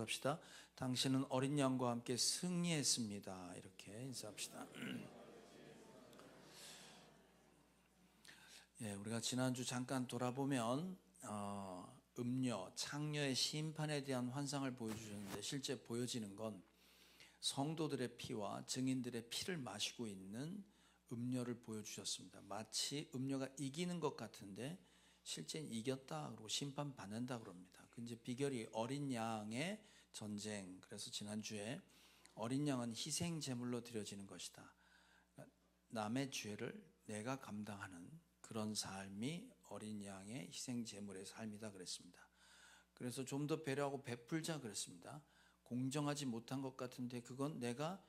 약속합시다. 당신은 어린 양과 함께 승리했습니다. 이렇게 인사합시다. 예, 우리가 지난주 잠깐 돌아보면 음녀, 창녀의 심판에 대한 환상을 보여주셨는데 실제 보여지는 건 성도들의 피와 증인들의 피를 마시고 있는 음녀를 보여주셨습니다. 마치 음녀가 이기는 것 같은데 실제는 이겼다 그러고 심판받는다 그럽니다. 그 이제 비결이 어린 양의 전쟁. 그래서 지난주에 어린 양은 희생 제물로 드려지는 것이다. 남의 죄를 내가 감당하는 그런 삶이 어린 양의 희생 제물의 삶이다 그랬습니다. 그래서 좀 더 배려하고 베풀자 그랬습니다. 공정하지 못한 것 같은데 그건 내가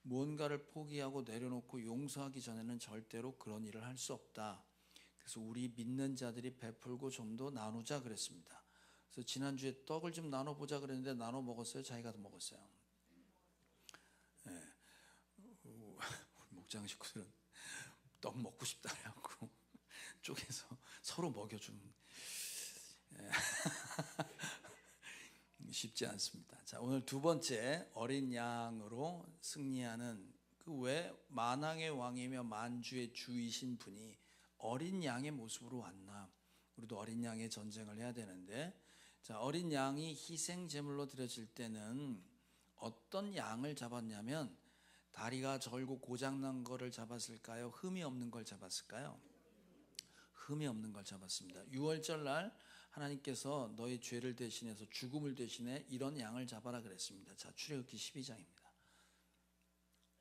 무언가를 포기하고 내려놓고 용서하기 전에는 절대로 그런 일을 할 수 없다. 그래서 우리 믿는 자들이 베풀고 좀 더 나누자 그랬습니다. 그래서 지난주에 떡을 좀 나눠보자 그랬는데 나눠 먹었어요? 자기가 먹었어요? 네. 우리 목장 식구들은 떡 먹고 싶다 해갖고 쪼개서 서로 먹여주는 쉽지 않습니다. 자, 오늘 두 번째 어린 양으로 승리하는 그 왜 만왕의 왕이며 만주의 주이신 분이 어린 양의 모습으로 왔나? 우리도 어린 양의 전쟁을 해야 되는데, 자, 어린 양이 희생 제물로 드려질 때는 어떤 양을 잡았냐면 다리가 절고 고장난 거를 잡았을까요? 흠이 없는 걸 잡았을까요? 흠이 없는 걸 잡았습니다. 6월절 날 하나님께서 너희 죄를 대신해서 죽음을 대신해 이런 양을 잡아라 그랬습니다. 자, 출애굽기 12장입니다.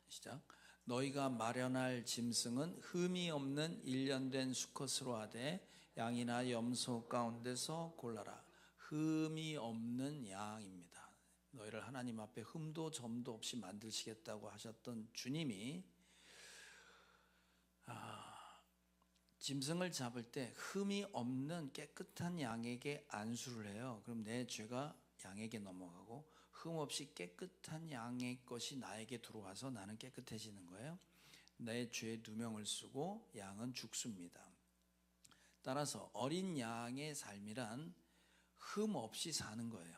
시작. 너희가 마련할 짐승은 흠이 없는 일련된 수컷으로 하되 양이나 염소 가운데서 골라라. 흠이 없는 양입니다. 너희를 하나님 앞에 흠도 점도 없이 만드시겠다고 하셨던 주님이 짐승을 잡을 때 흠이 없는 깨끗한 양에게 안수를 해요. 그럼 내 죄가 양에게 넘어가고 흠 없이 깨끗한 양의 것이 나에게 들어와서 나는 깨끗해지는 거예요. 내 죄 누명을 쓰고 양은 죽습니다. 따라서 어린 양의 삶이란 흠 없이 사는 거예요.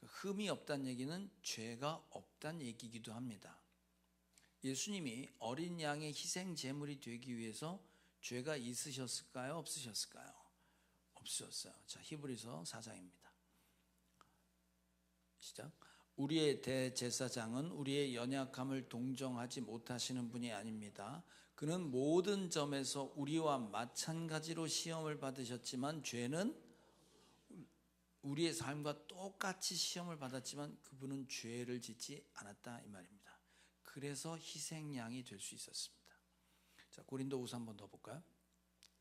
흠이 없다는 얘기는 죄가 없다는 얘기이기도 합니다. 예수님이 어린 양의 희생 제물이 되기 위해서 죄가 있으셨을까요? 없으셨을까요? 없으셨어요. 자, 히브리서 4장입니다. 시작. 우리의 대제사장은 우리의 연약함을 동정하지 못하시는 분이 아닙니다. 그는 모든 점에서 우리와 마찬가지로 시험을 받으셨지만 죄는 우리의 삶과 똑같이 시험을 받았지만 그분은 죄를 짓지 않았다 이 말입니다. 그래서 희생양이 될 수 있었습니다. 자, 고린도후서 한 번 더 볼까요?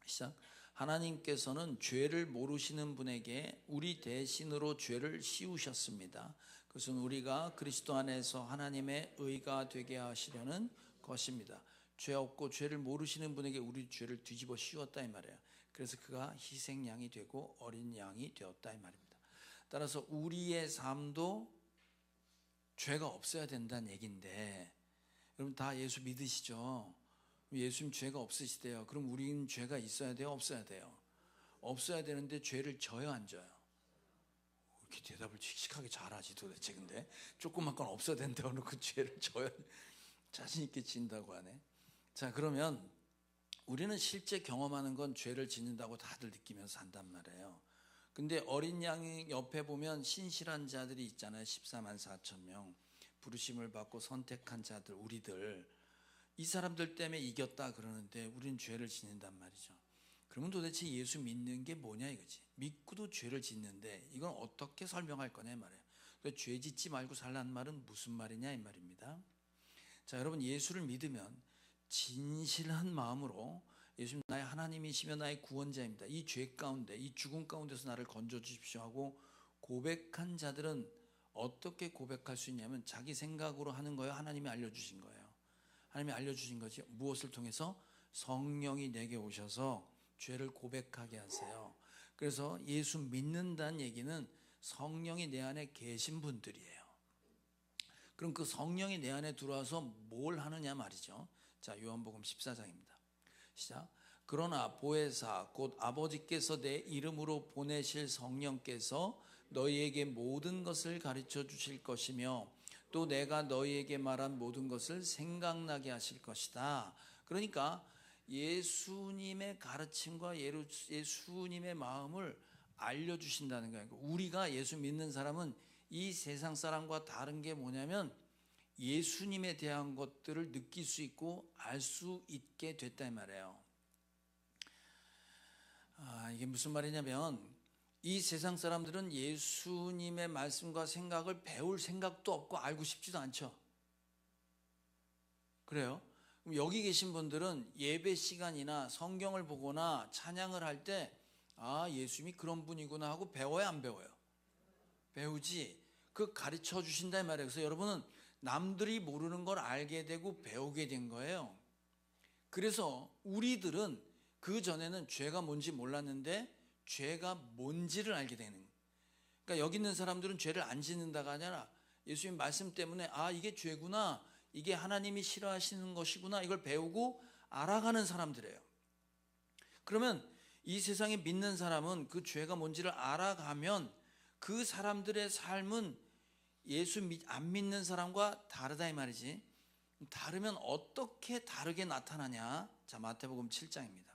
시작. 하나님께서는 죄를 모르시는 분에게 우리 대신으로 죄를 씌우셨습니다. 그것은 우리가 그리스도 안에서 하나님의 의가 되게 하시려는 것입니다. 죄 없고 죄를 모르시는 분에게 우리 죄를 뒤집어 씌웠다 이 말이에요. 그래서 그가 희생양이 되고 어린 양이 되었다 이 말입니다. 따라서 우리의 삶도 죄가 없어야 된다는 얘기인데, 여러분 다 예수 믿으시죠? 예수님 죄가 없으시대요. 그럼 우리는 죄가 있어야 돼요? 없어야 돼요? 없어야 되는데 죄를 져요? 안 져요? 이렇게 대답을 씩씩하게 잘하지 도대체. 근데 조그만 건 없어야 된다고 놓고 죄를 져요? 자신 있게 진다고 하네. 자, 그러면 우리는 실제 경험하는 건 죄를 짓는다고 다들 느끼면서 산단 말이에요. 근데 어린 양 옆에 보면 신실한 자들이 있잖아요. 14만 4천 명 부르심을 받고 선택한 자들, 우리들. 이 사람들 때문에 이겼다 그러는데 우리는 죄를 짓는단 말이죠. 그러면 도대체 예수 믿는 게 뭐냐 이거지. 믿고도 죄를 짓는데 이건 어떻게 설명할 거냐 이 말이에요. 그러니까 죄 짓지 말고 살라는 말은 무슨 말이냐 이 말입니다. 자, 여러분 예수를 믿으면 진실한 마음으로 예수님 나의 하나님이시며 나의 구원자입니다. 이 죄 가운데, 이 죽음 가운데서 나를 건져주십시오 하고 고백한 자들은 어떻게 고백할 수 있냐면 자기 생각으로 하는 거예요? 하나님이 알려주신 거예요? 하나님이 알려주신 거지. 무엇을 통해서? 성령이 내게 오셔서 죄를 고백하게 하세요. 그래서 예수 믿는다는 얘기는 성령이 내 안에 계신 분들이에요. 그럼 그 성령이 내 안에 들어와서 뭘 하느냐 말이죠. 자, 요한복음 14장입니다. 시작. 그러나 보혜사 곧 아버지께서 내 이름으로 보내실 성령께서 너희에게 모든 것을 가르쳐 주실 것이며 또 내가 너희에게 말한 모든 것을 생각나게 하실 것이다. 그러니까 예수님의 가르침과 예수님의 마음을 알려주신다는 거예요. 우리가 예수 믿는 사람은 이 세상 사람과 다른 게 뭐냐면 예수님에 대한 것들을 느낄 수 있고 알 수 있게 됐다 이 말이에요. 이게 무슨 말이냐면 이 세상 사람들은 예수님의 말씀과 생각을 배울 생각도 없고 알고 싶지도 않죠. 그래요? 그럼 여기 계신 분들은 예배 시간이나 성경을 보거나 찬양을 할 때 예수님이 그런 분이구나 하고 배워야 안 배워요? 배우지. 그 가르쳐 주신다 이 말이에요. 그래서 여러분은 남들이 모르는 걸 알게 되고 배우게 된 거예요. 그래서 우리들은 그 전에는 죄가 뭔지 몰랐는데 죄가 뭔지를 알게 되는 거예요. 그러니까 여기 있는 사람들은 죄를 안 짓는다가 아니라 예수님 말씀 때문에 이게 죄구나, 이게 하나님이 싫어하시는 것이구나, 이걸 배우고 알아가는 사람들이에요. 그러면 이 세상에 믿는 사람은 그 죄가 뭔지를 알아가면 그 사람들의 삶은 예수 안 믿는 사람과 다르다 이 말이지. 다르면 어떻게 다르게 나타나냐? 자, 마태복음 7장입니다.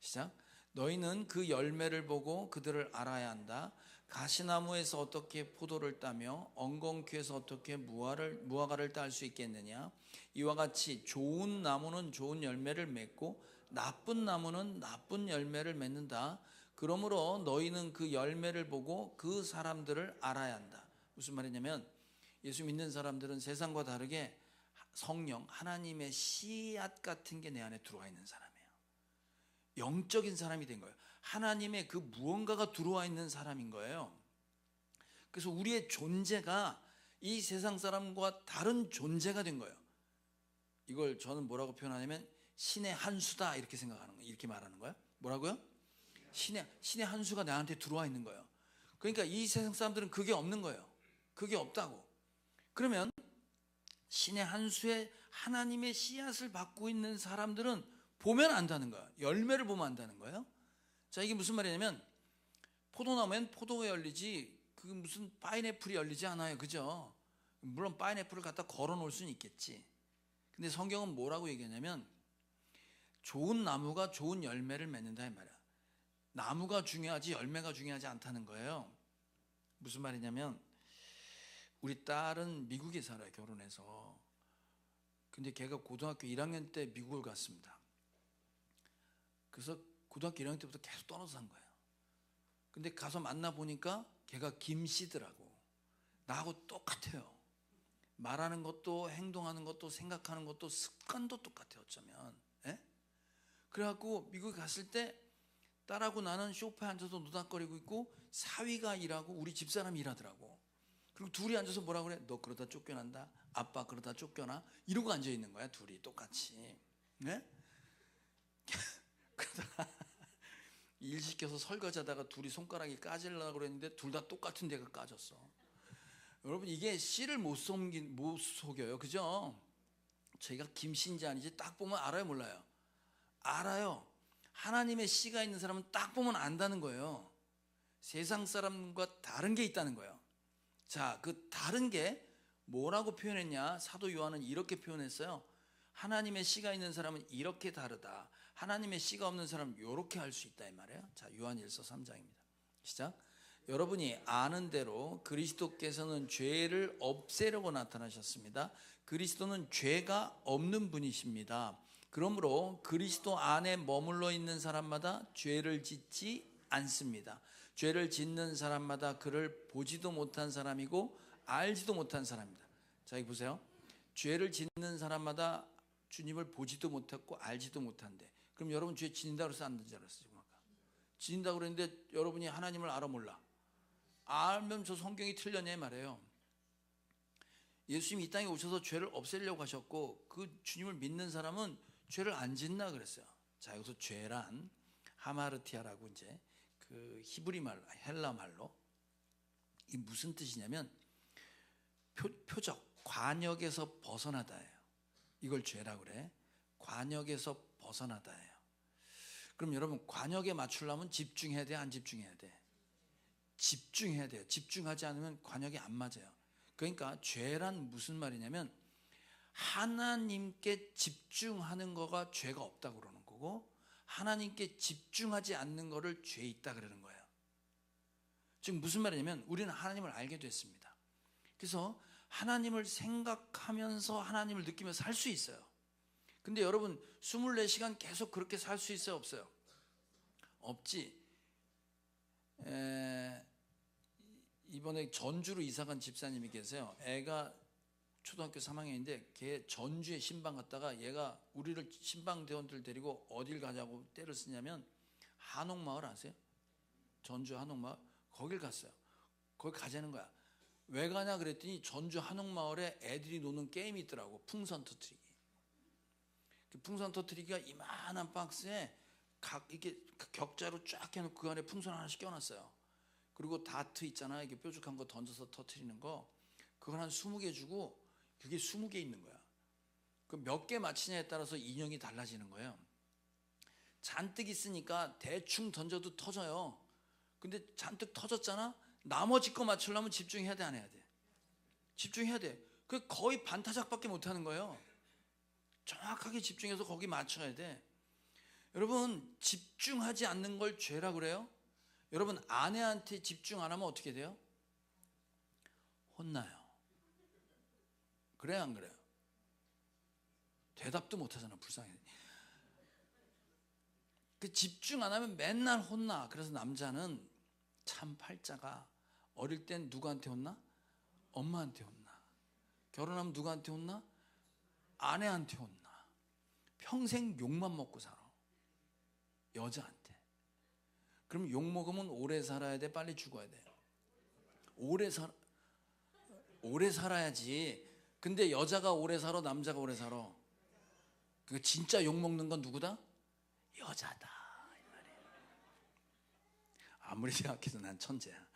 시작. 너희는 그 열매를 보고 그들을 알아야 한다. 가시나무에서 어떻게 포도를 따며 엉겅퀴에서 어떻게 무화과를 딸 수 있겠느냐? 이와 같이 좋은 나무는 좋은 열매를 맺고 나쁜 나무는 나쁜 열매를 맺는다. 그러므로 너희는 그 열매를 보고 그 사람들을 알아야 한다. 무슨 말이냐면 예수 믿는 사람들은 세상과 다르게 성령, 하나님의 씨앗 같은 게 내 안에 들어와 있는 사람이에요. 영적인 사람이 된 거예요. 하나님의 그 무언가가 들어와 있는 사람인 거예요. 그래서 우리의 존재가 이 세상 사람과 다른 존재가 된 거예요. 이걸 저는 뭐라고 표현하냐면 신의 한 수다 이렇게 생각하는 거예요. 이렇게 말하는 거예요. 뭐라고요? 신의 한 수가 나한테 들어와 있는 거예요. 그러니까 이 세상 사람들은 그게 없는 거예요. 그게 없다고. 그러면 신의 한 수에 하나님의 씨앗을 받고 있는 사람들은 보면 안다는 거예요. 열매를 보면 안다는 거예요. 자, 이게 무슨 말이냐면 포도나무엔 포도가 열리지 그 무슨 파인애플이 열리지 않아요. 그죠? 물론 파인애플을 갖다 걸어 놓을 수는 있겠지. 근데 성경은 뭐라고 얘기하냐면 좋은 나무가 좋은 열매를 맺는다 이 말이야. 나무가 중요하지 열매가 중요하지 않다는 거예요. 무슨 말이냐면 우리 딸은 미국에 살아요. 결혼해서. 근데 걔가 고등학교 1학년 때 미국을 갔습니다. 그래서 고등학교 1학년 때부터 계속 떠나서 산 거예요. 근데 가서 만나보니까 걔가 김씨더라고. 나하고 똑같아요. 말하는 것도 행동하는 것도 생각하는 것도 습관도 똑같아요. 어쩌면. 예? 그래갖고 미국에 갔을 때 딸하고 나는 소파에 앉아서 노닥거리고 있고 사위가 일하고 우리 집사람이 일하더라고. 그리고 둘이 앉아서 뭐라 그래? 너 그러다 쫓겨난다. 아빠 그러다 쫓겨나. 이러고 앉아 있는 거야. 둘이 똑같이. 네? 그러다가 일 시켜서 설거지하다가 둘이 손가락이 까지려고 그랬는데 둘 다 똑같은 데가 까졌어. 여러분 이게 씨를 못 속여요. 그죠? 저희가 김씨인지 아닌지 딱 보면 알아요 몰라요? 알아요. 하나님의 씨가 있는 사람은 딱 보면 안다는 거예요. 세상 사람과 다른 게 있다는 거예요. 자, 그 다른 게 뭐라고 표현했냐? 사도 요한은 이렇게 표현했어요. 하나님의 씨가 있는 사람은 이렇게 다르다. 하나님의 씨가 없는 사람은 이렇게 할 수 있다 이 말이에요. 자, 요한일서 3장입니다. 시작. 여러분이 아는 대로 그리스도께서는 죄를 없애려고 나타나셨습니다. 그리스도는 죄가 없는 분이십니다. 그러므로 그리스도 안에 머물러 있는 사람마다 죄를 짓지 않습니다. 죄를 짓는 사람마다 그를 보지도 못한 사람이고 알지도 못한 사람입니다. 자, 여기 보세요. 죄를 짓는 사람마다 주님을 보지도 못했고 알지도 못한대. 그럼 여러분 죄 짓는다고 해서 안 된다고 그랬어요. 짓는다고 그랬는데 여러분이 하나님을 알아 몰라? 알면 저 성경이 틀렸냐 말이에요. 예수님이 이 땅에 오셔서 죄를 없애려고 하셨고 그 주님을 믿는 사람은 죄를 안 짓나 그랬어요. 자, 여기서 죄란 하마르티아라고 이제 그 히브리 말, 헬라 말로 이 무슨 뜻이냐면 표적, 관역에서 벗어나다예요. 이걸 죄라고 그래. 관역에서 벗어나다예요. 그럼 여러분 관역에 맞추려면 집중해야 돼, 안 집중해야 돼? 집중해야 돼요. 집중하지 않으면 관역이 안 맞아요. 그러니까 죄란 무슨 말이냐면 하나님께 집중하는 거가 죄가 없다고 그러는 거고, 하나님께 집중하지 않는 거를 죄 있다 그러는 거예요. 지금 무슨 말이냐면 우리는 하나님을 알게 됐습니다. 그래서 하나님을 생각하면서 하나님을 느끼면서 살 수 있어요. 근데 여러분 24시간 계속 그렇게 살 수 있어요, 없어요? 없지. 이번에 전주로 이사간 집사님이 계세요. 애가 초등학교 3학년인데 걔 전주에 신방 갔다가 얘가 우리를 신방대원들 데리고 어딜 가자고 때를 쓰냐면 한옥마을 아세요? 전주 한옥마을. 거길 갔어요. 거기 가자는 거야. 왜 가냐 그랬더니 전주 한옥마을에 애들이 노는 게임이 있더라고. 풍선 터뜨리기. 그 풍선 터뜨리기가 이만한 박스에 각 이렇게 격자로 쫙 해놓고 그 안에 풍선 하나씩 껴놨어요. 그리고 다트 있잖아, 이게 뾰족한 거 던져서 터뜨리는 거. 그걸 한 20개 주고 그게 20개 있는 거야. 그 몇 개 맞히냐에 따라서 인형이 달라지는 거예요. 잔뜩 있으니까 대충 던져도 터져요. 근데 잔뜩 터졌잖아. 나머지 거 맞추려면 집중해야 돼, 안 해야 돼? 집중해야 돼. 그 거의 반타작밖에 못 하는 거예요. 정확하게 집중해서 거기 맞춰야 돼. 여러분 집중하지 않는 걸 죄라 그래요? 여러분 아내한테 집중 안 하면 어떻게 돼요? 혼나요. 그래요, 안 그래요? 대답도 못 하잖아, 불쌍해. 그 집중 안 하면 맨날 혼나. 그래서 남자는 참 팔자가 어릴 땐 누구한테 혼나? 엄마한테 혼나. 결혼하면 누구한테 혼나? 아내한테 혼나. 평생 욕만 먹고 살아. 여자한테. 그럼 욕 먹으면 오래 살아야 돼, 빨리 죽어야 돼? 오래 살아야지. 근데 여자가 오래 살아, 남자가 오래 살아? 그 진짜 욕 먹는 건 누구다? 여자다, 이 말이에요. 아무리 생각해도 난 천재야.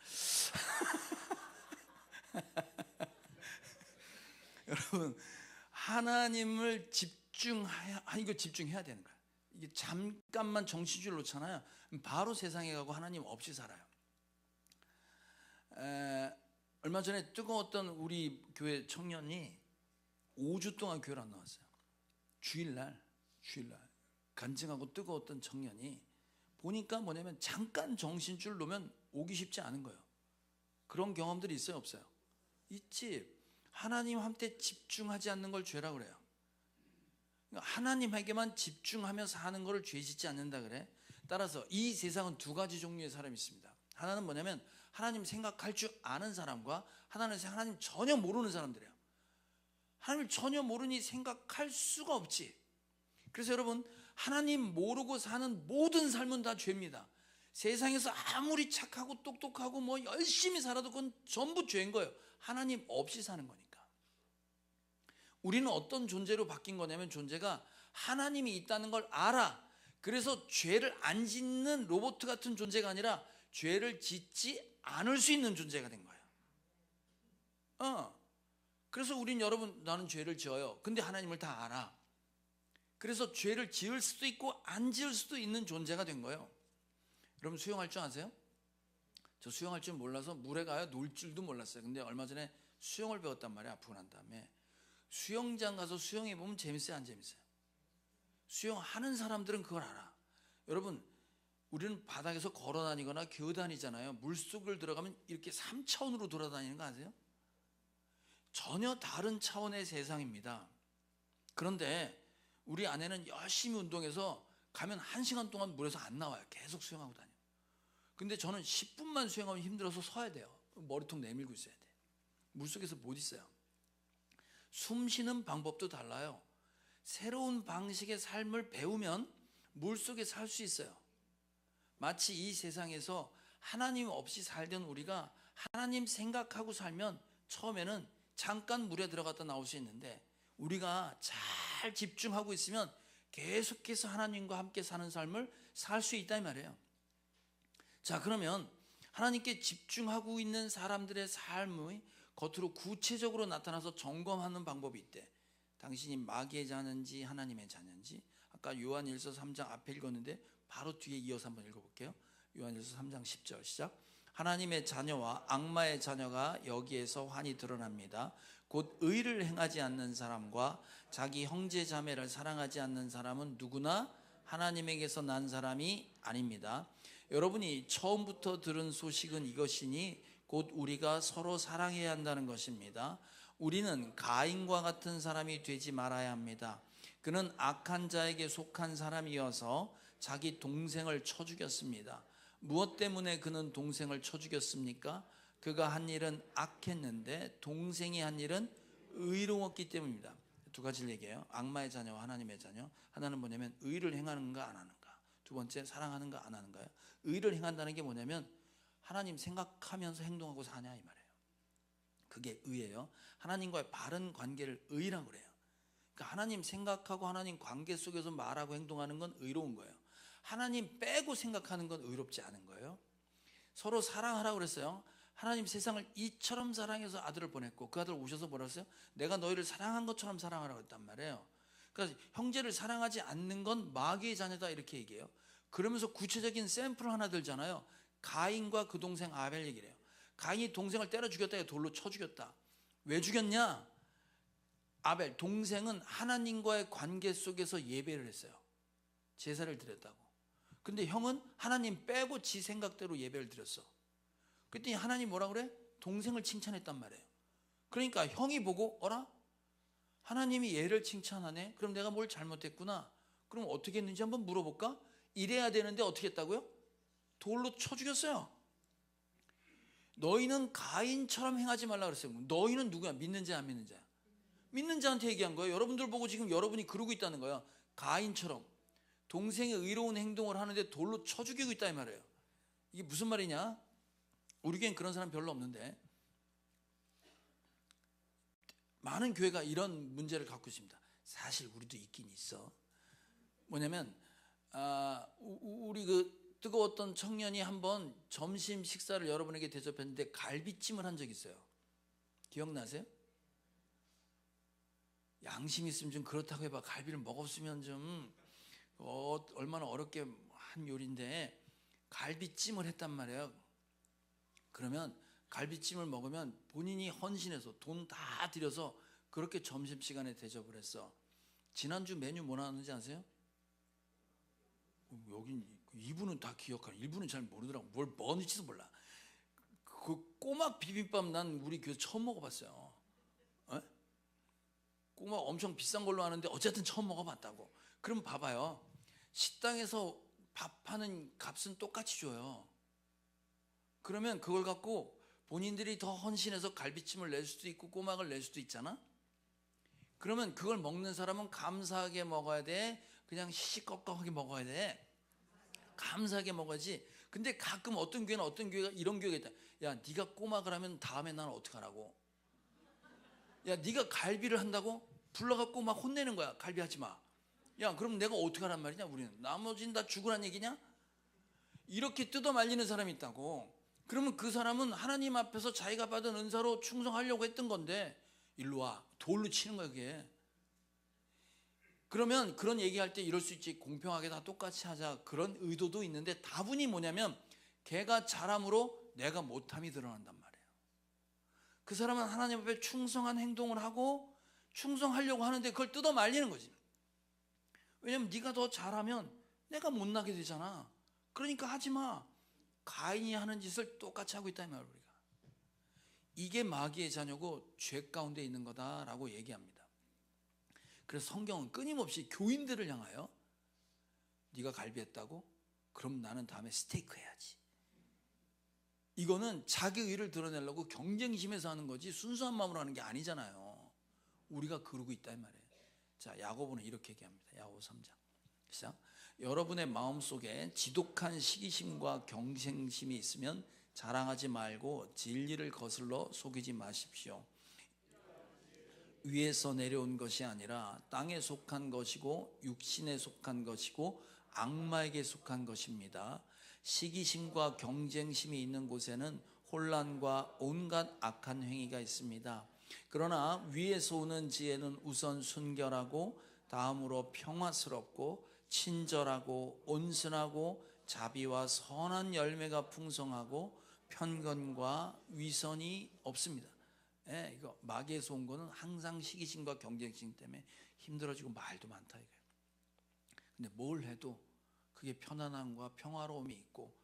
여러분 하나님을 이거 집중해야 되는 거야. 이게 잠깐만 정신줄 놓잖아요. 바로 세상에 가고 하나님 없이 살아요. 얼마 전에 뜨거웠던 우리 교회 청년이 5주 동안 교회를 안 나왔어요. 주일날 간증하고 뜨거웠던 청년이 보니까 뭐냐면 잠깐 정신줄 놓으면 오기 쉽지 않은 거예요. 그런 경험들이 있어요, 없어요? 있지. 하나님한테 집중하지 않는 걸 죄라 그래요. 하나님에게만 집중하며 사는 것을 죄 짓지 않는다 그래. 따라서 이 세상은 두 가지 종류의 사람이 있습니다. 하나는 뭐냐면 하나님 생각할 줄 아는 사람과 하나님 전혀 모르는 사람들이에요. 하나님을 전혀 모르니 생각할 수가 없지. 그래서 여러분 하나님 모르고 사는 모든 삶은 다 죄입니다. 세상에서 아무리 착하고 똑똑하고 뭐 열심히 살아도 그건 전부 죄인 거예요. 하나님 없이 사는 거니까. 우리는 어떤 존재로 바뀐 거냐면 존재가 하나님이 있다는 걸 알아. 그래서 죄를 안 짓는 로봇 같은 존재가 아니라 죄를 짓지 않을 수 있는 존재가 된 거예요. 그래서 우린 여러분 나는 죄를 지어요. 근데 하나님을 다 알아. 그래서 죄를 지을 수도 있고 안 지을 수도 있는 존재가 된 거예요. 여러분 수영할 줄 아세요? 저 수영할 줄 몰라서 물에 가야 놀 줄도 몰랐어요. 근데 얼마 전에 수영을 배웠단 말이에요. 아프고 난 다음에. 수영장 가서 수영해 보면 재밌어요, 안 재밌어요? 수영하는 사람들은 그걸 알아. 여러분 우리는 바닥에서 걸어 다니거나 기어 다니잖아요. 물속을 들어가면 이렇게 3차원으로 돌아다니는 거 아세요? 전혀 다른 차원의 세상입니다. 그런데 우리 아내는 열심히 운동해서 가면 1시간 동안 물에서 안 나와요. 계속 수영하고 다녀요. 근데 저는 10분만 수영하면 힘들어서 서야 돼요. 머리통 내밀고 있어야 돼. 물속에서 못 있어요. 숨 쉬는 방법도 달라요. 새로운 방식의 삶을 배우면 물속에 살 수 있어요. 마치 이 세상에서 하나님 없이 살던 우리가 하나님 생각하고 살면 처음에는 잠깐 물에 들어갔다 나올 수 있는데 우리가 잘 집중하고 있으면 계속해서 하나님과 함께 사는 삶을 살 수 있다 이 말이에요. 자, 그러면 하나님께 집중하고 있는 사람들의 삶이 겉으로 구체적으로 나타나서 점검하는 방법이 있대. 당신이 마귀의 자녀인지 하나님의 자녀인지. 아까 요한일서 3장 앞에 읽었는데 바로 뒤에 이어서 한번 읽어볼게요. 요한일서 3장 10절 시작. 하나님의 자녀와 악마의 자녀가 여기에서 환히 드러납니다. 곧 의를 행하지 않는 사람과 자기 형제 자매를 사랑하지 않는 사람은 누구나 하나님에게서 난 사람이 아닙니다. 여러분이 처음부터 들은 소식은 이것이니 곧 우리가 서로 사랑해야 한다는 것입니다. 우리는 가인과 같은 사람이 되지 말아야 합니다. 그는 악한 자에게 속한 사람이어서 자기 동생을 쳐 죽였습니다. 무엇 때문에 그는 동생을 쳐 죽였습니까? 그가 한 일은 악했는데 동생이 한 일은 의로웠기 때문입니다. 두 가지를 얘기해요. 악마의 자녀와 하나님의 자녀. 하나는 뭐냐면 의를 행하는가 안 하는가. 두 번째 사랑하는가 안 하는가요. 의를 행한다는 게 뭐냐면 하나님 생각하면서 행동하고 사냐 이 말이에요. 그게 의예요. 하나님과의 바른 관계를 의라고 그래요. 그러니까 하나님 생각하고 하나님 관계 속에서 말하고 행동하는 건 의로운 거예요. 하나님 빼고 생각하는 건 의롭지 않은 거예요. 서로 사랑하라고 그랬어요. 하나님 세상을 이처럼 사랑해서 아들을 보냈고 그 아들 오셔서 뭐라고 했어요? 내가 너희를 사랑한 것처럼 사랑하라고 했단 말이에요. 그러니까 형제를 사랑하지 않는 건 마귀의 자녀다 이렇게 얘기해요. 그러면서 구체적인 샘플을 하나 들잖아요. 가인과 그 동생 아벨 얘기를 해요. 가인이 동생을 때려 죽였다, 돌로 쳐 죽였다. 왜 죽였냐? 아벨 동생은 하나님과의 관계 속에서 예배를 했어요. 제사를 드렸다고. 근데 형은 하나님 빼고 지 생각대로 예배를 드렸어. 그랬더니 하나님 뭐라 그래? 동생을 칭찬했단 말이에요. 그러니까 형이 보고 어라? 하나님이 얘를 칭찬하네? 그럼 내가 뭘 잘못했구나. 그럼 어떻게 했는지 한번 물어볼까? 이래야 되는데 어떻게 했다고요? 돌로 쳐 죽였어요. 너희는 가인처럼 행하지 말라 그랬어요. 너희는 누구야? 믿는 자야 안 믿는 자야? 믿는 자한테 얘기한 거예요. 여러분들 보고 지금 여러분이 그러고 있다는 거예요. 가인처럼 동생의 의로운 행동을 하는데 돌로 쳐 죽이고 있다 이 말이에요. 이게 무슨 말이냐? 우리 교회는 그런 사람 별로 없는데 많은 교회가 이런 문제를 갖고 있습니다. 사실 우리도 있긴 있어. 뭐냐면 우리 그 뜨거웠던 청년이 한번 점심 식사를 여러분에게 대접했는데 갈비찜을 한 적이 있어요. 기억나세요? 양심 있으면 좀 그렇다고 해봐. 갈비를 먹었으면 좀 얼마나 어렵게 한 요리인데 갈비찜을 했단 말이에요. 그러면 갈비찜을 먹으면 본인이 헌신해서 돈 다 들여서 그렇게 점심시간에 대접을 했어. 지난주 메뉴 뭐 나왔는지 아세요? 여긴 이분은 다 기억하는, 일부는 잘 모르더라고. 뭘 뭔지도 몰라. 그 꼬막 비빔밥 난 우리 교회 처음 먹어봤어요. 에? 꼬막 엄청 비싼 걸로 하는데 어쨌든 처음 먹어봤다고. 그럼 봐봐요. 식당에서 밥하는 값은 똑같이 줘요. 그러면 그걸 갖고 본인들이 더 헌신해서 갈비찜을 낼 수도 있고 꼬막을 낼 수도 있잖아. 그러면 그걸 먹는 사람은 감사하게 먹어야 돼? 그냥 시시껄껄하게 먹어야 돼? 감사하게 먹어야지. 근데 가끔 어떤 교회가 이런 교회가 있다. 야, 네가 꼬막을 하면 다음에 나는 어떡하라고? 야, 네가 갈비를 한다고? 불러갖고 막 혼내는 거야. 갈비 하지 마. 야, 그럼 내가 어떡하란 말이냐? 우리는 나머지는 다 죽으란 얘기냐? 이렇게 뜯어 말리는 사람이 있다고. 그러면 그 사람은 하나님 앞에서 자기가 받은 은사로 충성하려고 했던 건데 일로 와. 돌로 치는 거야 그게. 그러면 그런 얘기할 때 이럴 수 있지. 공평하게 다 똑같이 하자. 그런 의도도 있는데 다분히 뭐냐면 걔가 잘함으로 내가 못함이 드러난단 말이에요. 그 사람은 하나님 앞에 충성한 행동을 하고 충성하려고 하는데 그걸 뜯어 말리는 거지. 왜냐면 네가 더 잘하면 내가 못나게 되잖아. 그러니까 하지 마. 가인이 하는 짓을 똑같이 하고 있다 이 말이에요. 우리가. 이게 마귀의 자녀고 죄 가운데 있는 거다라고 얘기합니다. 그래서 성경은 끊임없이 교인들을 향하여 네가 갈비했다고? 그럼 나는 다음에 스테이크 해야지. 이거는 자기 의를 드러내려고 경쟁심에서 하는 거지 순수한 마음으로 하는 게 아니잖아요. 우리가 그러고 있다 이 말이에요. 자, 야고보는 이렇게 얘기합니다. 야고보 3장 시작. 여러분의 마음속에 지독한 시기심과 경쟁심이 있으면 자랑하지 말고 진리를 거슬러 속이지 마십시오. 위에서 내려온 것이 아니라 땅에 속한 것이고 육신에 속한 것이고 악마에게 속한 것입니다. 시기심과 경쟁심이 있는 곳에는 혼란과 온갖 악한 행위가 있습니다. 그러나 위에서 오는 지혜는 우선 순결하고 다음으로 평화스럽고 친절하고 온순하고 자비와 선한 열매가 풍성하고 편견과 위선이 없습니다. 예, 이거 마귀에서 온 거는 항상 시기심과 경쟁심 때문에 힘들어지고 말도 많다 이거예요. 근데 뭘 해도 그게 편안함과 평화로움이 있고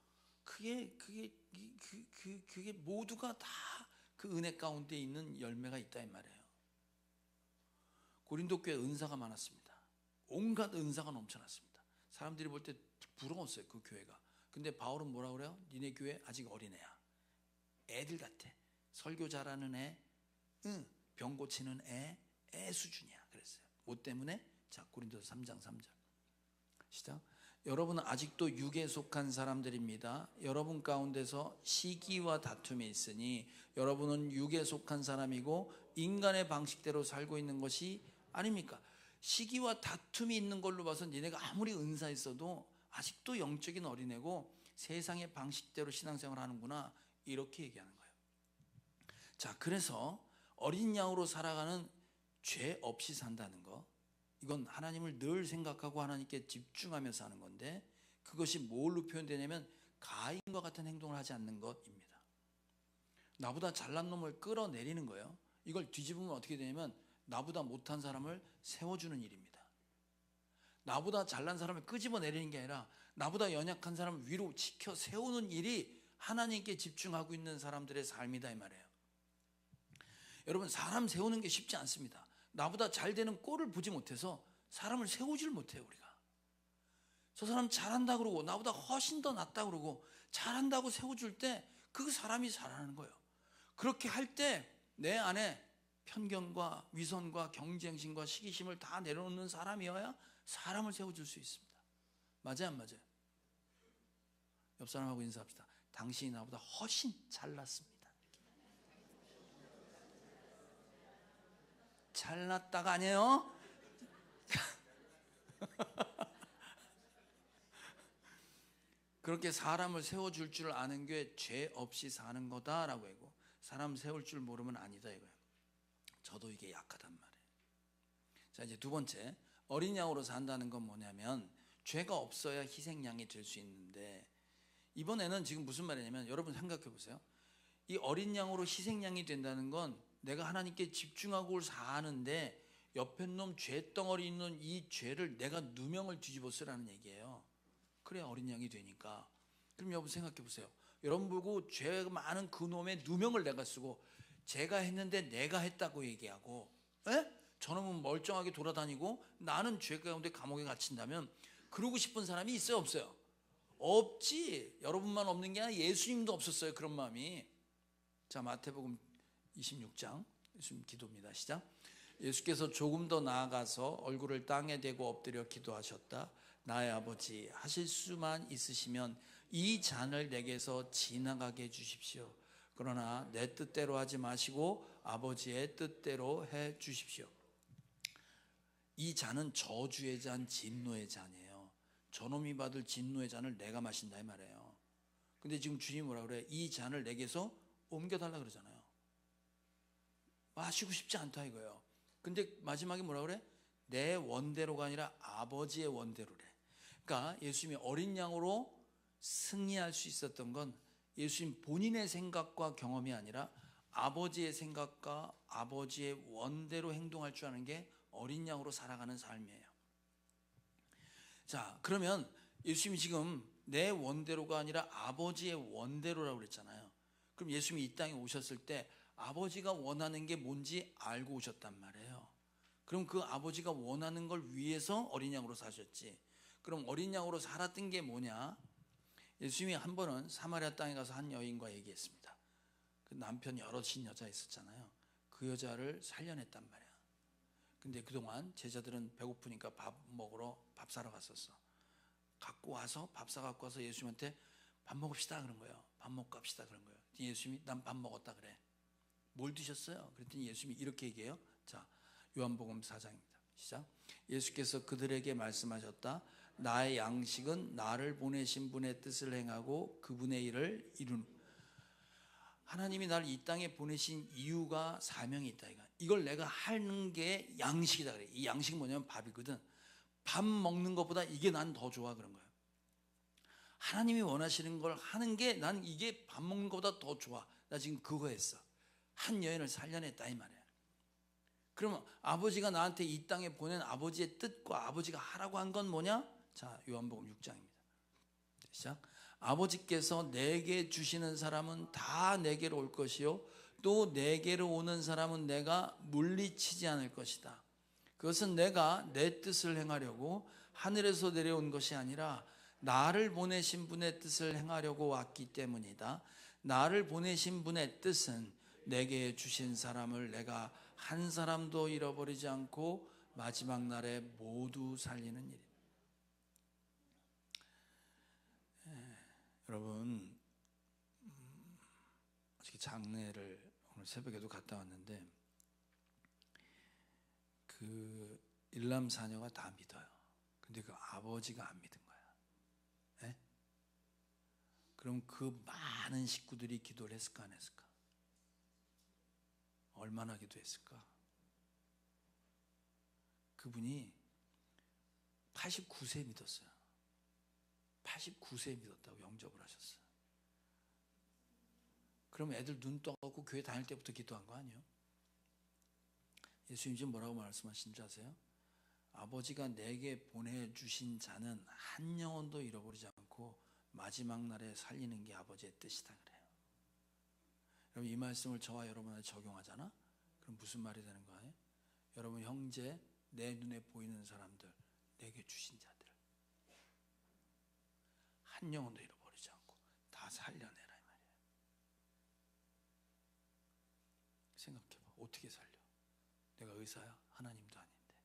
그게 모두가 다 그 은혜 가운데 있는 열매가 있다 이 말이에요. 고린도 교회 은사가 많았습니다. 온갖 은사가 넘쳐났습니다. 사람들이 볼 때 부러웠어요 그 교회가. 근데 바울은 뭐라 그래요? 니네 교회 아직 어린애야. 애들 같아. 설교 잘하는 애, 병 고치는 애 수준이야. 그랬어요. 뭐 때문에? 자, 고린도서 3장 3절 시작. 여러분은 아직도 육에 속한 사람들입니다. 여러분 가운데서 시기와 다툼이 있으니 여러분은 육에 속한 사람이고 인간의 방식대로 살고 있는 것이 아닙니까? 시기와 다툼이 있는 걸로 봐서 니네가 아무리 은사 있어도 아직도 영적인 어린애고 세상의 방식대로 신앙생활 하는구나 이렇게 얘기하는 거예요. 자, 그래서 어린 양으로 살아가는 죄 없이 산다는 거, 이건 하나님을 늘 생각하고 하나님께 집중하며 사는 건데 그것이 뭘로 표현되냐면 가인과 같은 행동을 하지 않는 것입니다. 나보다 잘난 놈을 끌어내리는 거예요. 이걸 뒤집으면 어떻게 되냐면 나보다 못한 사람을 세워주는 일입니다. 나보다 잘난 사람을 끄집어내리는 게 아니라 나보다 연약한 사람을 위로 지켜 세우는 일이 하나님께 집중하고 있는 사람들의 삶이다 이 말이에요. 여러분, 사람 세우는 게 쉽지 않습니다. 나보다 잘 되는 꼴을 보지 못해서 사람을 세우질 못해요. 우리가 저 사람 잘한다 그러고 나보다 훨씬 더 낫다 그러고 잘한다고 세워줄 때 그 사람이 잘하는 거예요. 그렇게 할 때 내 안에 편견과 위선과 경쟁심과 시기심을 다 내려놓는 사람이어야 사람을 세워줄 수 있습니다. 맞아요 안 맞아요? 옆 사람하고 인사합시다. 당신이 나보다 훨씬 잘났습니다. 잘났다가 아니에요. 그렇게 사람을 세워줄 줄 아는 게 죄 없이 사는 거다라고 하고, 사람 세울 줄 모르면 아니다 이거예요. 저도 이게 약하단 말이에요. 자, 이제 두 번째, 어린 양으로 산다는 건 뭐냐면 죄가 없어야 희생양이 될 수 있는데, 이번에는 지금 무슨 말이냐면 여러분 생각해 보세요. 이 어린 양으로 희생양이 된다는 건 내가 하나님께 집중하고 사는데 옆에 놈 죄덩어리 있는 이 죄를 내가 누명을 뒤집어 쓰라는 얘기예요. 그래야 어린 양이 되니까. 그럼 여러분 생각해 보세요. 여러분 보고 죄가 많은 그 놈의 누명을 내가 쓰고 제가 했는데 내가 했다고 얘기하고, 저놈은 멀쩡하게 돌아다니고 나는 죄 가운데 감옥에 갇힌다면 그러고 싶은 사람이 있어요 없어요? 없지. 여러분만 없는 게 아니라 예수님도 없었어요 그런 마음이. 자, 마태복음 26장 예수님 기도입니다. 시작. 예수께서 조금 더 나아가서 얼굴을 땅에 대고 엎드려 기도하셨다. 나의 아버지, 하실 수만 있으시면 이 잔을 내게서 지나가게 해주십시오. 그러나 내 뜻대로 하지 마시고 아버지의 뜻대로 해 주십시오. 이 잔은 저주의 잔, 진노의 잔이에요. 저놈이 받을 진노의 잔을 내가 마신다 이 말이에요. 근데 지금 주님이 뭐라 그래? 이 잔을 내게서 옮겨달라 그러잖아요. 마시고 싶지 않다 이거예요. 근데 마지막에 뭐라 그래? 내 원대로가 아니라 아버지의 원대로래. 그러니까 예수님이 어린 양으로 승리할 수 있었던 건 예수님 본인의 생각과 경험이 아니라 아버지의 생각과 아버지의 원대로 행동할 줄 아는 게 어린 양으로 살아가는 삶이에요. 자, 그러면 예수님이 지금 내 원대로가 아니라 아버지의 원대로라고 그랬잖아요. 그럼 예수님이 이 땅에 오셨을 때 아버지가 원하는 게 뭔지 알고 오셨단 말이에요. 그럼 그 아버지가 원하는 걸 위해서 어린 양으로 사셨지. 그럼 어린 양으로 살았던 게 뭐냐? 예수님이 한 번은 사마리아 땅에 가서 한 여인과 얘기했습니다. 그 남편 여럿인 여자 있었잖아요. 그 여자를 살려냈단 말이야. 근데 그동안 제자들은 배고프니까 밥 먹으러 밥 사러 갔었어. 갖고 와서 밥 사 갖고 와서 예수님한테 밥 먹읍시다 그런 거예요. 밥 먹고 갑시다 그런 거예요. 예수님이 난 밥 먹었다 그래. 뭘 드셨어요? 그랬더니 예수님이 이렇게 얘기해요. 자, 요한복음 4장입니다. 시작. 예수께서 그들에게 말씀하셨다. 나의 양식은 나를 보내신 분의 뜻을 행하고 그분의 일을 이루는. 하나님이 나를 이 땅에 보내신 이유가 사명이 있다. 이걸 내가 하는 게 양식이다 그래. 이 양식은 뭐냐면 밥이거든. 밥 먹는 것보다 이게 난 더 좋아 그런 거예요. 하나님이 원하시는 걸 하는 게 난 이게 밥 먹는 것보다 더 좋아. 나 지금 그거 했어. 한 여인을 살려냈다 이 말이야. 그러면 아버지가 나한테 이 땅에 보낸 아버지의 뜻과 아버지가 하라고 한 건 뭐냐? 자, 요한복음 6장입니다. 시작. 아버지께서 내게 주시는 사람은 다 내게로 올 것이요 또 내게로 오는 사람은 내가 물리치지 않을 것이다. 그것은 내가 내 뜻을 행하려고 하늘에서 내려온 것이 아니라 나를 보내신 분의 뜻을 행하려고 왔기 때문이다. 나를 보내신 분의 뜻은 내게 주신 사람을 내가 한 사람도 잃어버리지 않고 마지막 날에 모두 살리는 일이다. 여러분, 어저께 장례를 오늘 새벽에도 갔다 왔는데 그 일남 사녀가 다 믿어요. 근데 그 아버지가 안 믿은 거야. 네? 그럼 그 많은 식구들이 기도를 했을까 안 했을까? 얼마나 기도했을까? 그분이 89세에 믿었어요. 89세에 믿었다고 영접을 하셨어요. 그럼 애들 눈 떠갖고 교회 다닐 때부터 기도한 거 아니에요? 예수님 지금 뭐라고 말씀하신 줄 아세요? 아버지가 내게 보내주신 자는 한 영혼도 잃어버리지 않고 마지막 날에 살리는 게 아버지의 뜻이다 그래요. 여러분 이 말씀을 저와 여러분한테 적용하잖아? 그럼 무슨 말이 되는 거예요? 여러분 형제, 내 눈에 보이는 사람들, 내게 주신 자들 한 영혼도 잃어버리지 않고 다 살려내라 이 말이에요. 생각해봐. 어떻게 살려? 내가 의사야? 하나님도 아닌데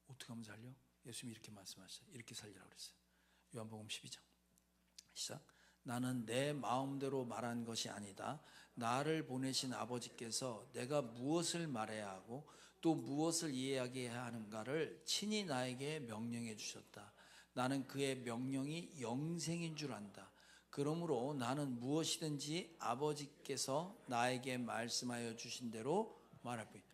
어떻게 하면 살려? 예수님이 이렇게 말씀하셨어요. 이렇게 살리라고 그랬어요. 요한복음 12장 시작. 나는 내 마음대로 말한 것이 아니다. 나를 보내신 아버지께서 내가 무엇을 말해야 하고 또 무엇을 이해하게 하는가를 친히 나에게 명령해 주셨다. 나는 그의 명령이 영생인 줄 안다. 그러므로 나는 무엇이든지 아버지께서 나에게 말씀하여 주신 대로 말할 뿐이다.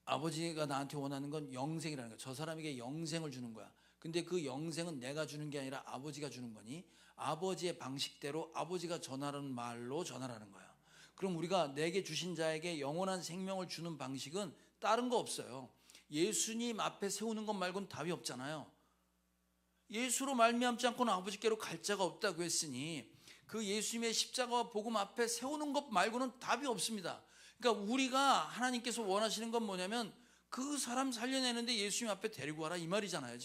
아버지가 나한테 원하는 건 영생이라는 거야. 저 사람에게 영생을 주는 거야. 근데 그 영생은 내가 주는 게 아니라 아버지가 주는 거니 아버지의 방식대로 아버지가 전하라는 말로 전하라는 거야. 그럼 우리가 내게 주신 자에게 영원한 생명을 주는 방식은 다른 거 없어요. 예수님 앞에 세우는 것 말고는 답이 없잖아요. 예수로 말미암지 않고는 아버지께로 갈 자가 없다고 했으니 그 예수님의 십자가와 복음 앞에 세우는 것 말고는 답이 없습니다. 그러니까 우리가 하나님께서 원하시는 건 뭐냐면 그 사람 살려내는데 예수님 앞에 데리고 와라 이 말이잖아요.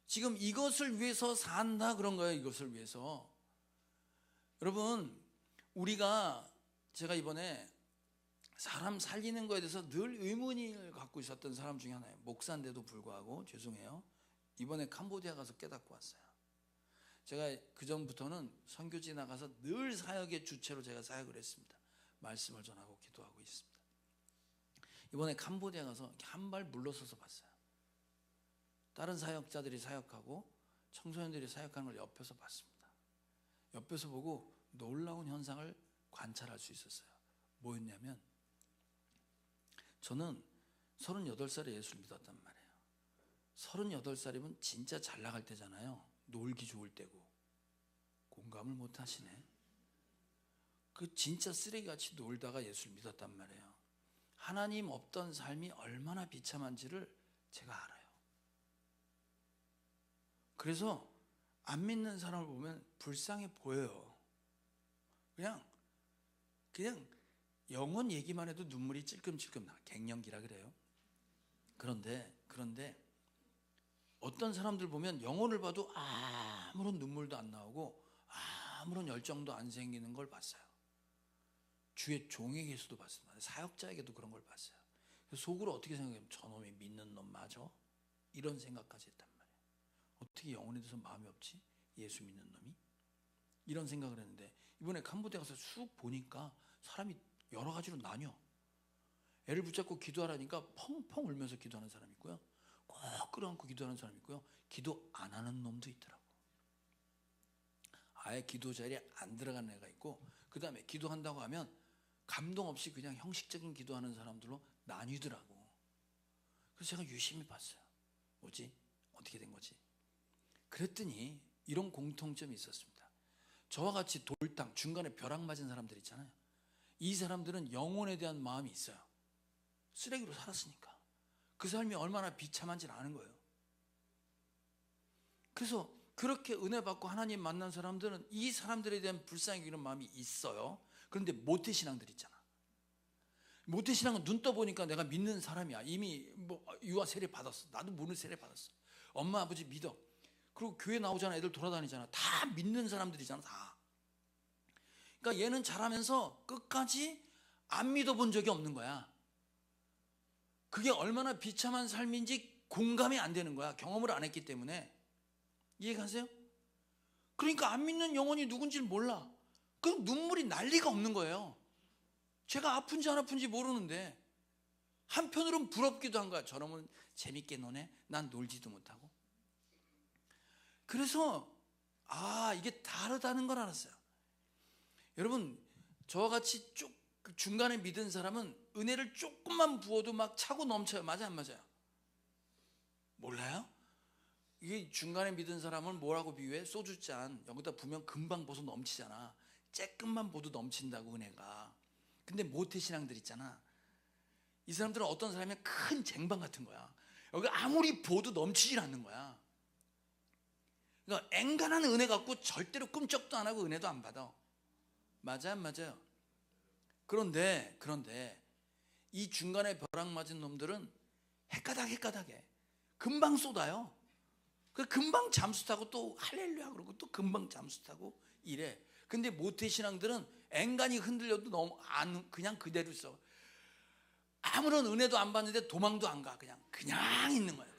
지금 이것을 위해서 산다 그런 거예요. 이것을 위해서. 여러분 우리가 제가 이번에 사람 살리는 거에 대해서 늘 의문을 갖고 있었던 사람 중에 하나예요. 목사인데도 불구하고 죄송해요. 이번에 캄보디아 가서 깨닫고 왔어요. 제가 그전부터는 선교지 나가서 늘 사역의 주체로 제가 사역을 했습니다. 말씀을 전하고 기도하고 있습니다. 이번에 캄보디아 가서 한 발 물러서서 봤어요. 다른 사역자들이 사역하고 청소년들이 사역하는 걸 옆에서 봤습니다. 옆에서 보고 놀라운 현상을 관찰할 수 있었어요. 뭐였냐면 저는 38살에 예수를 믿었단 말이에요. 38살이면 진짜 잘 나갈 때잖아요. 놀기 좋을 때고. 공감을 못 하시네. 그 진짜 쓰레기같이 놀다가 예수를 믿었단 말이에요. 하나님 없던 삶이 얼마나 비참한지를 제가 알아요. 그래서 안 믿는 사람을 보면 불쌍해 보여요. 그냥 영혼 얘기만 해도 눈물이 찔끔찔끔 나. 갱년기라 그래요. 그런데 어떤 사람들 보면 영혼을 봐도 아무런 눈물도 안 나오고 아무런 열정도 안 생기는 걸 봤어요. 주의 종에게서도 봤습니다. 사역자에게도 그런 걸 봤어요. 그래서 속으로 어떻게 생각하면 저놈이 믿는 놈 맞아? 이런 생각까지 했단 말이에요. 어떻게 영혼에 대해서 마음이 없지? 예수 믿는 놈이? 이런 생각을 했는데 이번에 캄보디아 가서 쑥 보니까 사람이 여러 가지로 나뉘어. 애를 붙잡고 기도하라니까 펑펑 울면서 기도하는 사람이 있고요. 꼭 끌어안고 기도하는 사람이 있고요. 기도 안 하는 놈도 있더라고. 아예 기도 자리에 안 들어가는 애가 있고 그 다음에 기도한다고 하면 감동 없이 그냥 형식적인 기도하는 사람들로 나뉘더라고. 그래서 제가 유심히 봤어요. 뭐지? 어떻게 된 거지? 그랬더니 이런 공통점이 있었습니다. 저와 같이 돌땅 중간에 벼락 맞은 사람들 있잖아요. 이 사람들은 영혼에 대한 마음이 있어요. 쓰레기로 살았으니까 그 삶이 얼마나 비참한지는 아는 거예요. 그래서 그렇게 은혜 받고 하나님 만난 사람들은 이 사람들에 대한 불쌍히 여기는 마음이 있어요. 그런데 모태신앙들 있잖아. 모태신앙은 눈 떠보니까 내가 믿는 사람이야. 이미 뭐 유아 세례 받았어. 나도 모르는 세례 받았어. 엄마 아버지 믿어. 그리고 교회 나오잖아. 애들 돌아다니잖아. 다 믿는 사람들이잖아. 다. 그러니까 얘는 자라면서 끝까지 안 믿어본 적이 없는 거야. 그게 얼마나 비참한 삶인지 공감이 안 되는 거야. 경험을 안 했기 때문에. 이해가세요? 그러니까 안 믿는 영혼이 누군지를 몰라. 그럼 눈물이 날 리가 없는 거예요. 제가 아픈지 안 아픈지 모르는데 한편으로는 부럽기도 한 거야. 저놈은 재밌게 노네. 난 놀지도 못하고. 그래서 이게 다르다는 걸 알았어요. 여러분, 저와 같이 쭉 중간에 믿은 사람은 은혜를 조금만 부어도 막 차고 넘쳐요. 맞아 안 맞아요? 몰라요? 이게 중간에 믿은 사람을 뭐라고 비유해? 소주잔 여기다 부으면 금방 벗어 넘치잖아. 쬐끔만 부어도 넘친다고 은혜가. 근데 모태신앙들 있잖아. 이 사람들은 어떤 사람이 큰 쟁반 같은 거야. 여기 아무리 부어도 넘치질 않는 거야. 그러니까 앵간한 은혜 갖고 절대로 꿈쩍도 안 하고 은혜도 안 받아. 맞아 안 맞아요? 그런데 이 중간에 벼락 맞은 놈들은 헷가닥해. 금방 쏟아요. 금방 잠수 타고 또 할렐루야 그러고 또 금방 잠수 타고 이래. 근데 모태신앙들은 앵간히 흔들려도 너무 그냥 그대로 있어. 아무런 은혜도 안 받는데 도망도 안 가. 그냥 있는 거야.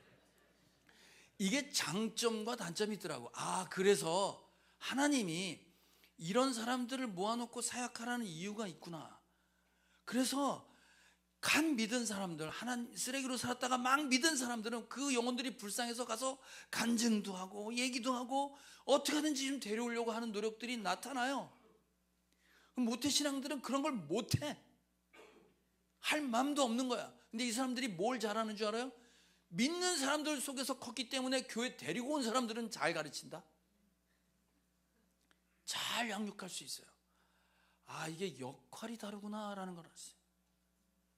이게 장점과 단점이 있더라고. 그래서 하나님이 이런 사람들을 모아놓고 사역하라는 이유가 있구나. 그래서 간 믿은 사람들, 하나님 쓰레기로 살았다가 막 믿은 사람들은 그 영혼들이 불쌍해서 가서 간증도 하고 얘기도 하고 어떻게 하든지 좀 데려오려고 하는 노력들이 나타나요. 모태신앙들은 그런 걸 못해. 할 마음도 없는 거야. 근데 이 사람들이 뭘 잘하는 줄 알아요? 믿는 사람들 속에서 컸기 때문에 교회 데리고 온 사람들은 잘 가르친다. 잘 양육할 수 있어요. 이게 역할이 다르구나라는 걸 알았어요.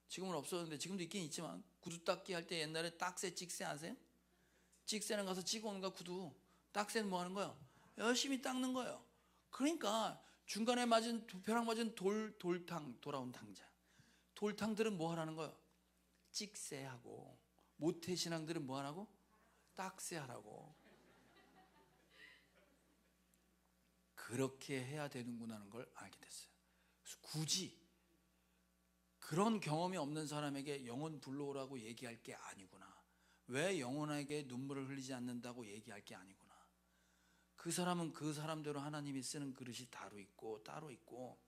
지금은 없었는데 지금도 있긴 있지만 구두 닦기 할 때 옛날에 딱새 찍새 아세요? 찍새는 가서 찍어 오는 거 구두. 딱새는 뭐 하는 거예요? 열심히 닦는 거예요. 그러니까 중간에 벼락 맞은 돌탕 돌아온 탕자. 돌탕들은 뭐 하라는 거예요? 찍새하고. 모태신앙들은 뭐 하라고? 딱새하라고. 그렇게 해야 되는구나는 걸 알게 됐어요. 그래서 굳이 그런 경험이 없는 사람에게 영혼 불러오라고 얘기할 게 아니구나. 왜 영혼에게 눈물을 흘리지 않는다고 얘기할 게 아니구나. 그 사람은 그 사람대로 하나님이 쓰는 그릇이 따로 있고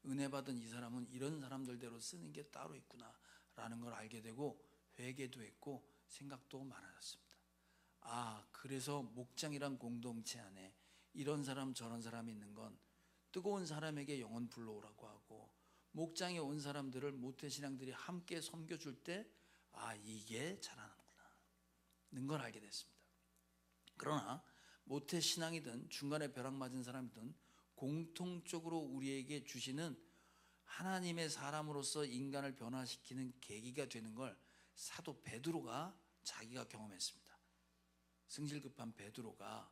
은혜 받은 이 사람은 이런 사람들대로 쓰는 게 따로 있구나 라는 걸 알게 되고 회개도 했고 생각도 많아졌습니다. 그래서 목장이란 공동체 안에 이런 사람 저런 사람이 있는 건 뜨거운 사람에게 영혼 불러오라고 하고 목장에 온 사람들을 모태신앙들이 함께 섬겨줄 때 이게 잘하는구나 는 걸 알게 됐습니다. 그러나 모태신앙이든 중간에 벼락 맞은 사람이든 공통적으로 우리에게 주시는 하나님의 사람으로서 인간을 변화시키는 계기가 되는 걸 사도 베드로가 자기가 경험했습니다. 승질급한 베드로가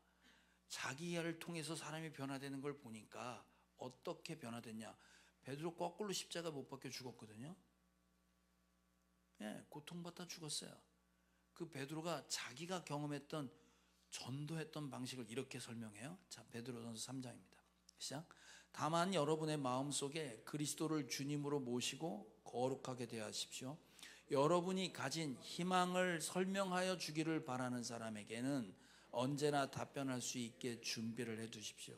자기 이야를 통해서 사람이 변화되는 걸 보니까 어떻게 변화됐냐. 베드로 거꾸로 십자가 못 박혀 죽었거든요. 고통받다 죽었어요. 그 베드로가 자기가 경험했던 전도했던 방식을 이렇게 설명해요. 자, 베드로전서 3장입니다. 시작. 다만 여러분의 마음속에 그리스도를 주님으로 모시고 거룩하게 대하십시오. 여러분이 가진 희망을 설명하여 주기를 바라는 사람에게는 언제나 답변할 수 있게 준비를 해 두십시오.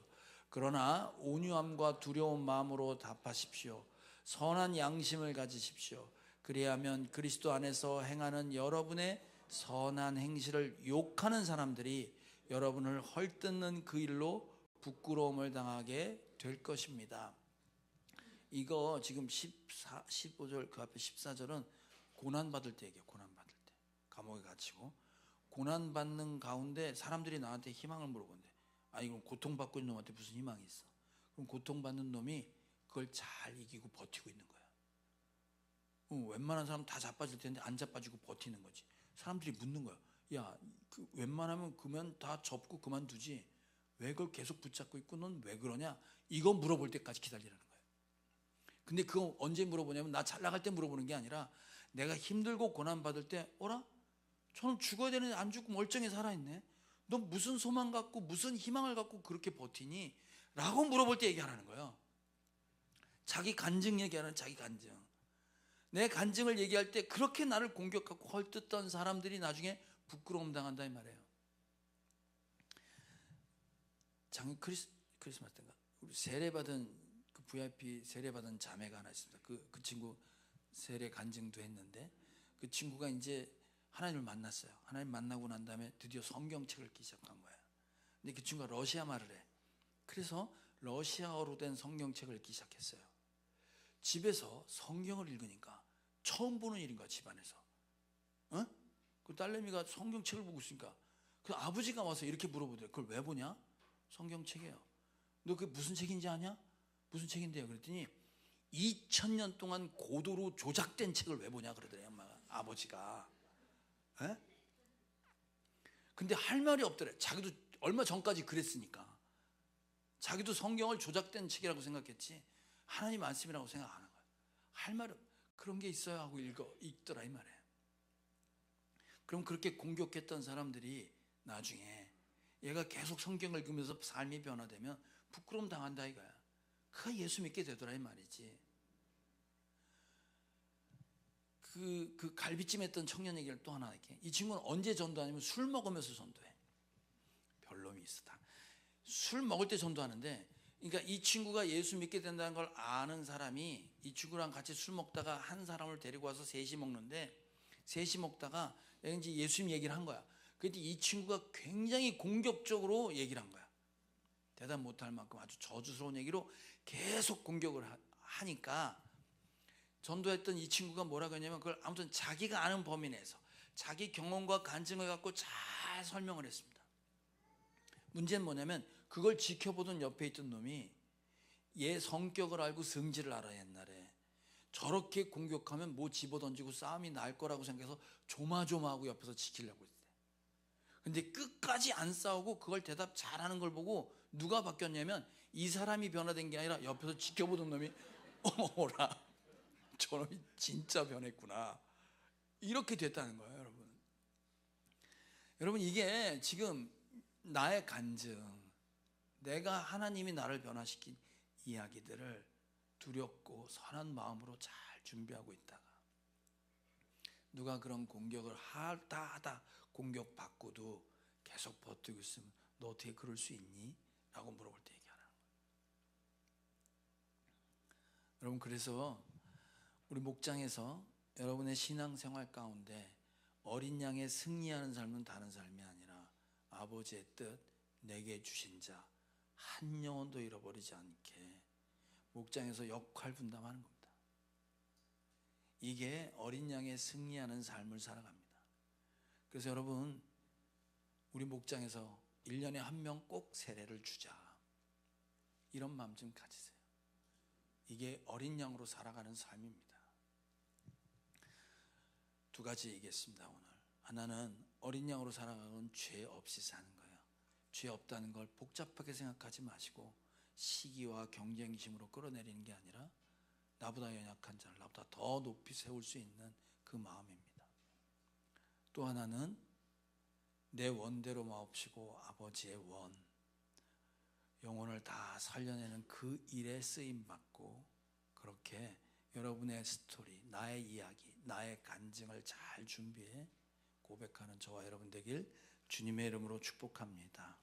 그러나 온유함과 두려운 마음으로 답하십시오. 선한 양심을 가지십시오. 그리하면 그리스도 안에서 행하는 여러분의 선한 행실을 욕하는 사람들이 여러분을 헐뜯는 그 일로 부끄러움을 당하게 될 것입니다. 이거 지금 15절 그 앞에 14절은 고난받을 때 얘기해요. 고난받을 때 감옥에 갇히고 고난받는 가운데 사람들이 나한테 희망을 물어본대. 아니 그럼 고통받고 있는 놈한테 무슨 희망이 있어? 그럼 고통받는 놈이 그걸 잘 이기고 버티고 있는 거야. 웬만한 사람 다 자빠질 텐데 안 자빠지고 버티는 거지. 사람들이 묻는 거야. 야, 웬만하면 그만 다 접고 그만두지 왜 그걸 계속 붙잡고 있고 넌 왜 그러냐? 이거 물어볼 때까지 기다리라는 거예요. 근데 그거 언제 물어보냐면 나 잘 나갈 때 물어보는 게 아니라 내가 힘들고 고난받을 때 어라? 저는 죽어야 되는데 안 죽고 멀쩡히 살아있네. 너 무슨 소망 갖고 무슨 희망을 갖고 그렇게 버티니? 라고 물어볼 때 얘기하라는 거예요. 자기 간증 얘기하는 자기 간증. 내 간증을 얘기할 때 그렇게 나를 공격하고 헐뜯던 사람들이 나중에 부끄러움 당한다 이 말이에요. 작년 크리스마스 때인가 우리 세례받은 그 VIP 세례받은 자매가 하나 있습니다. 그 친구 세례 간증도 했는데 그 친구가 이제 하나님을 만났어요. 하나님 만나고 난 다음에 드디어 성경책을 읽기 시작한 거예요. 근데 그 친구가 러시아 말을 해. 그래서 러시아어로 된 성경책을 읽기 시작했어요. 집에서 성경을 읽으니까 처음 보는 일인 거야. 집안에서. 그 딸내미가 성경책을 보고 있으니까 그 아버지가 와서 이렇게 물어보더래. 그걸 왜 보냐? 성경책이에요. 너 그게 무슨 책인지 아냐? 무슨 책인데요? 그랬더니 2000년 동안 고도로 조작된 책을 왜 보냐 그러더래요. 엄마가. 아버지가. 에? 근데 할 말이 없더래. 자기도 얼마 전까지 그랬으니까. 자기도 성경을 조작된 책이라고 생각했지 하나님 말씀이라고 생각 안 한 거야. 할 말은 그런 게 있어야 하고 읽더라 이 말이에요. 그럼 그렇게 공격했던 사람들이 나중에 얘가 계속 성경을 읽으면서 삶이 변화되면 부끄러움 당한다 이거야. 그 예수 믿게 되더라 이 말이지. 그 갈비찜 했던 청년 얘기를 또 하나 할게. 이 친구는 언제 전도하냐면 술 먹으면서 전도해. 별놈이 있어 다. 술 먹을 때 전도하는데 그러니까 이 친구가 예수 믿게 된다는 걸 아는 사람이 이 친구랑 같이 술 먹다가 한 사람을 데리고 와서 셋이 먹는데 셋이 먹다가 이제 예수님 얘기를 한 거야. 그런데 이 친구가 굉장히 공격적으로 얘기를 한 거야. 대답 못할 만큼 아주 저주스러운 얘기로 계속 공격을 하니까 전도했던 이 친구가 뭐라고 했냐면 그걸 아무튼 자기가 아는 범위 내에서 자기 경험과 간증을 갖고 잘 설명을 했습니다. 문제는 뭐냐면 그걸 지켜보던 옆에 있던 놈이 얘 성격을 알고 성질을 알아. 옛날에 저렇게 공격하면 뭐 집어던지고 싸움이 날 거라고 생각해서 조마조마하고 옆에서 지키려고 했대. 근데 끝까지 안 싸우고 그걸 대답 잘하는 걸 보고 누가 바뀌었냐면 이 사람이 변화된 게 아니라 옆에서 지켜보던 놈이 어머라 저놈이 진짜 변했구나 이렇게 됐다는 거예요. 여러분 이게 지금 나의 간증, 내가 하나님이 나를 변화시킨 이야기들을 두렵고 선한 마음으로 잘 준비하고 있다가 누가 그런 공격을 하다 공격받고도 계속 버티고 있으면 너 어떻게 그럴 수 있니? 라고 물어볼 때 얘기하는 거예요. 여러분 그래서 우리 목장에서 여러분의 신앙생활 가운데 어린 양의 승리하는 삶은 다른 삶이 아니라 아버지의 뜻 내게 주신 자 한 영혼도 잃어버리지 않게 목장에서 역할 분담하는 겁니다. 이게 어린 양의 승리하는 삶을 살아갑니다. 그래서 여러분 우리 목장에서 1년에 한 명 꼭 세례를 주자 이런 마음 좀 가지세요. 이게 어린 양으로 살아가는 삶입니다. 두 가지 얘기했습니다 오늘. 하나는 어린 양으로 살아가는 죄 없이 사는 거예요. 죄 없다는 걸 복잡하게 생각하지 마시고 시기와 경쟁심으로 끌어내리는 게 아니라 나보다 연약한 자를 나보다 더 높이 세울 수 있는 그 마음입니다. 또 하나는 내 원대로 마옵시고 아버지의 원, 영혼을 다 살려내는 그 일에 쓰임받고 그렇게 여러분의 스토리, 나의 이야기, 나의 간증을 잘 준비해 고백하는 저와 여러분 되길 주님의 이름으로 축복합니다.